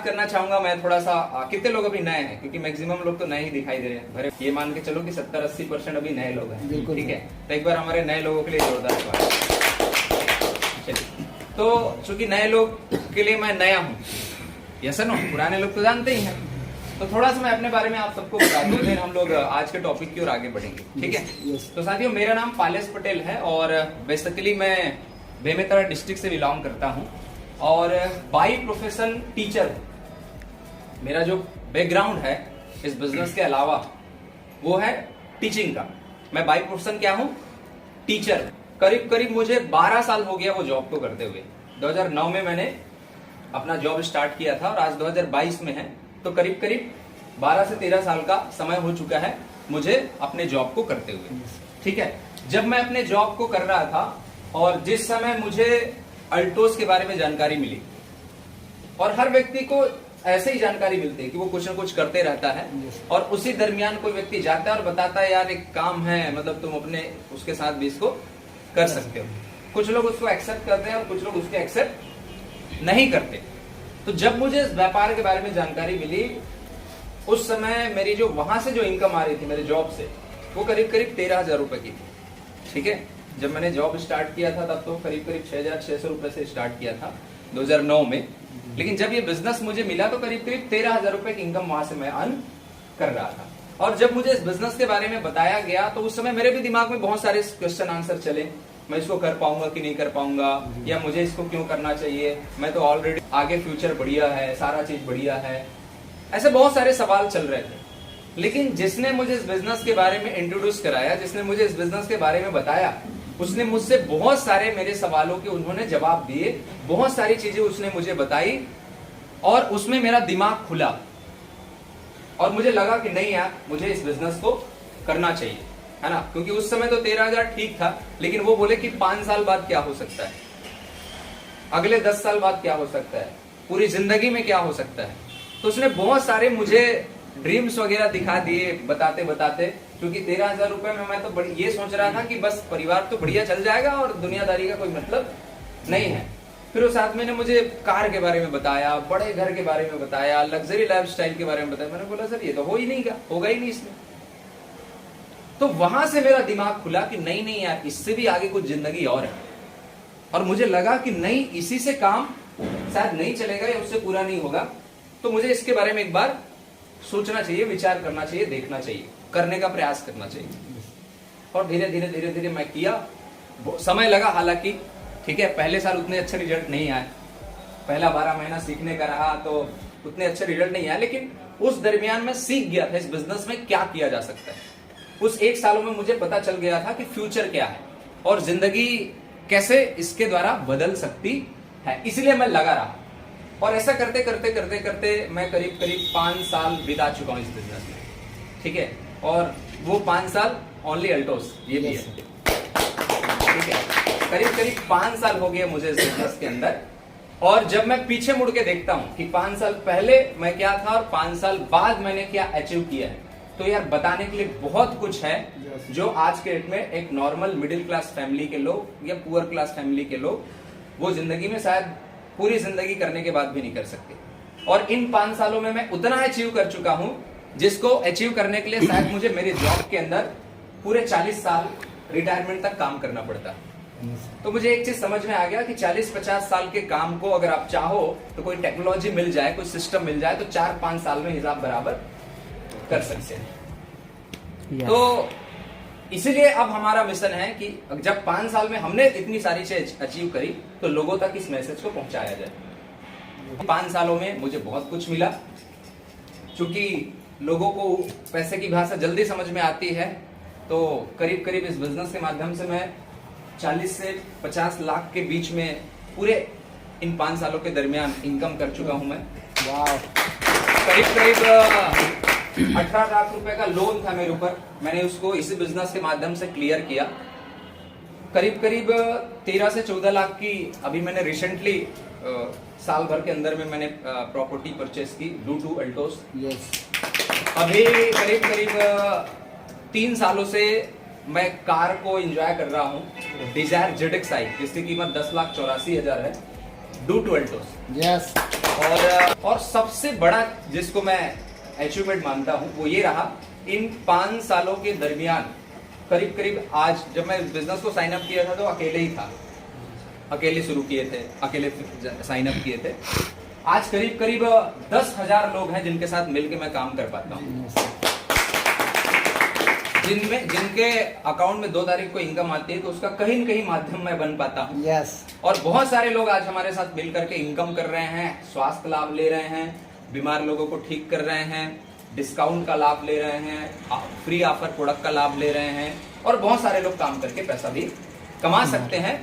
बात करना चाहूंगा मैं थोड़ा सा, कितने लोग अभी नए हैं, क्योंकि मैक्सिमम लोग तो नए ही दिखाई दे रहे हैं भरे। ये मान के चलो कि 70-80% अभी नए लोग हैं, ठीक है। तो एक बार हमारे नए लोगों के लिए जोरदार बात। चलिए, तो चूंकि नए लोग के लिए मैं नया हूँ, यस नो, पुराने लोग तो जानते ही हैं, तो थोड़ा सा मैं अपने बारे में आप सबको बता दूं, फिर हम लोग आज के टॉपिक की ओर आगे बढ़ेंगे, ठीक है। तो साथियों, मेरा नाम पालेश पटेल है और बेसिकली मैं बेमेतरा डिस्ट्रिक्ट से बिलोंग करता हूं और बाई प्रोफेशन टीचर हूं। मेरा जो बैकग्राउंड है इस बिजनेस के अलावा वो है टीचिंग का। मैं बाई प्रोफेशन क्या हूं? टीचर। करीब करीब मुझे 12 साल हो गया वो जॉब को करते हुए। 2009 में मैंने अपना जॉब स्टार्ट किया था और आज 2022 में है, तो करीब करीब 12 से 13 साल का समय हो चुका है मुझे अपने जॉब को करते हुए, ठीक है। जब मैं अपने जॉब को कर रहा था और जिस समय मुझे अल्टोस के बारे में जानकारी मिली, और हर व्यक्ति को ऐसे ही जानकारी मिलती है कि वो कुछ ना कुछ करते रहता है, और उसी दरमियान कोई व्यक्ति जाता है और बताता है यार एक काम है, मतलब तुम अपने उसके साथ भी इसको कर सकते हो। कुछ लोग उसको एक्सेप्ट करते हैं और कुछ लोग उसको एक्सेप्ट नहीं करते। तो जब मुझे इस व्यापार के बारे में जानकारी मिली, उस समय मेरी जो वहां से जो इनकम आ रही थी मेरे जॉब से, वो करीब करीब 13,000 रुपए की थी, ठीक है। जब मैंने जॉब स्टार्ट किया था तब तो करीब करीब 6,600 रुपए से स्टार्ट किया था 2009 में, लेकिन जब ये बिजनेस मुझे मिला तो करीब करीब 13,000 रुपए की इनकम वहां से मैं अर्न कर रहा था। और जब मुझे इस बिजनेस के बारे में बताया गया तो उस समय मेरे भी दिमाग में बहुत सारे क्वेश्चन आंसर चले, मैं इसको कर पाऊंगा कि नहीं कर पाऊंगा, या मुझे इसको क्यों करना चाहिए, मैं तो ऑलरेडी आगे फ्यूचर बढ़िया है, सारा चीज बढ़िया है, ऐसे बहुत सारे सवाल चल रहे थे। लेकिन जिसने मुझे इस बिजनेस के बारे में इंट्रोड्यूस कराया, जिसने मुझे इस बिजनेस के बारे में बताया, उसने मुझसे बहुत सारे मेरे सवालों के उन्होंने जवाब दिए, बहुत सारी चीजें उसने मुझे बताई और उसमें मेरा दिमाग खुला और मुझे लगा कि नहीं यार, मुझे इस बिजनेस को करना चाहिए, है ना। क्योंकि उस समय तो 13,000 ठीक था, लेकिन वो बोले कि 5 साल बाद क्या हो सकता है, अगले 10 साल बाद क्या हो सकता है, पूरी जिंदगी में क्या हो सकता है। तो उसने बहुत सारे मुझे ड्रीम्स वगैरह दिखा दिए बताते बताते, क्योंकि 13,000 रुपए में मैं तो ये सोच रहा था कि बस परिवार तो बढ़िया चल जाएगा और दुनियादारी का कोई मतलब नहीं है। फिर उस आदमी ने मुझे कार के बारे में बताया, बड़े घर के बारे में बताया, लग्जरी लाइफस्टाइल के बारे में बताया। मैंने बोला सर ये तो हो ही नहीं, होगा ही नहीं इसमें। तो वहां से मेरा दिमाग खुला कि नहीं नहीं यार, इससे भी आगे कुछ जिंदगी और है। और मुझे लगा कि नहीं, इसी से काम शायद नहीं चलेगा या उससे पूरा नहीं होगा, तो मुझे इसके बारे में एक बार सोचना चाहिए, विचार करना चाहिए, देखना चाहिए, करने का प्रयास करना चाहिए। और धीरे धीरे धीरे धीरे मैं किया। समय लगा हालांकि, ठीक है। पहले साल उतने अच्छे रिजल्ट नहीं आए, पहला 12 महीना सीखने का रहा तो उतने अच्छे रिजल्ट नहीं आए, लेकिन उस दरमियान में सीख गया था इस बिजनेस में क्या किया जा सकता है। उस 1 सालों में मुझे पता चल गया था कि फ्यूचर क्या है और जिंदगी कैसे इसके द्वारा बदल सकती है, इसलिए मैं लगा रहा। और ऐसा करते करते करते करते मैं करीब करीब 5 साल बिता चुका हूं इस बिजनेस में, ठीक है। और वो 5 साल ओनली अल्टोस, ये भी है, ठीक है। करीब करीब 5 साल हो गए मुझे इस बिजनेस के अंदर। और जब मैं पीछे मुड़ के देखता हूं कि 5 साल पहले मैं क्या था और 5 साल बाद मैंने क्या अचीव किया है, तो यार बताने के लिए बहुत कुछ है जो आज के डेट में एक नॉर्मल मिडिल क्लास फैमिली के लोग या पुअर क्लास फैमिली के लोग वो जिंदगी में शायद पूरी जिंदगी करने के बाद भी नहीं कर सकते। और इन 5 सालों में मैं उतना अचीव कर चुका हूं जिसको अचीव करने के लिए शायद मुझे मेरे जॉब के अंदर पूरे 40 साल रिटायरमेंट तक काम करना पड़ता। तो मुझे एक चीज समझ में आ गया कि 40-50 साल के काम को अगर आप चाहो तो कोई टेक्नोलॉजी मिल जाए, कोई सिस्टम मिल जाए, तो 4-5 साल में हिसाब बराबर कर सकते हैं। तो इसीलिए अब हमारा मिशन है कि जब 5 साल में हमने इतनी सारी चीज अचीव करी तो लोगों तक इस मैसेज को पहुंचाया जाए। 5 सालों में मुझे बहुत कुछ मिला, क्योंकि लोगों को पैसे की भाषा जल्दी समझ में आती है। तो करीब करीब इस बिजनेस के माध्यम से मैं 40 से 50 लाख के बीच में पूरे इन 5 सालों के दरमियान इनकम कर चुका हूं मैं। वाह। करीब करीब 18 लाख रुपए का लोन था मेरे ऊपर, मैंने उसको इसी बिजनेस के माध्यम से क्लियर किया। करीब करीब 13 से 14 लाख की अभी मैंने रिसेंटली साल भर के अंदर में मैंने प्रॉपर्टी परचेस की ड्यू टू अल्टोस। अभी करीब करीब 3 सालों से मैं कार को एंजॉय कर रहा हूँ, डिजायर ZXi, जिसकी कीमत 10,84,000 है, ड्यू टू अल्टोस। और सबसे बड़ा जिसको मैं अचीवमेंट मानता हूं वो ये रहा, इन 5 सालों के दरमियान करीब करीब, आज जब मैं बिजनेस को साइन अप किया था तो अकेले ही था, अकेले शुरू किए थे, अकेले साइन अप किए थे। आज करीब करीब 10,000 लोग हैं जिनके साथ मिलकर मैं काम कर पाता हूँ, जिनके अकाउंट में 2 तारीख को इनकम आती है तो उसका कहीं न कहीं माध्यम मैं बन पाता हूँ। और बहुत सारे लोग आज हमारे साथ मिल करके इनकम कर रहे हैं, स्वास्थ्य लाभ ले रहे हैं, बीमार लोगों को ठीक कर रहे हैं, डिस्काउंट का लाभ ले रहे हैं, फ्री ऑफर प्रोडक्ट का लाभ ले रहे हैं, और बहुत सारे लोग काम करके पैसा भी कमा सकते हैं।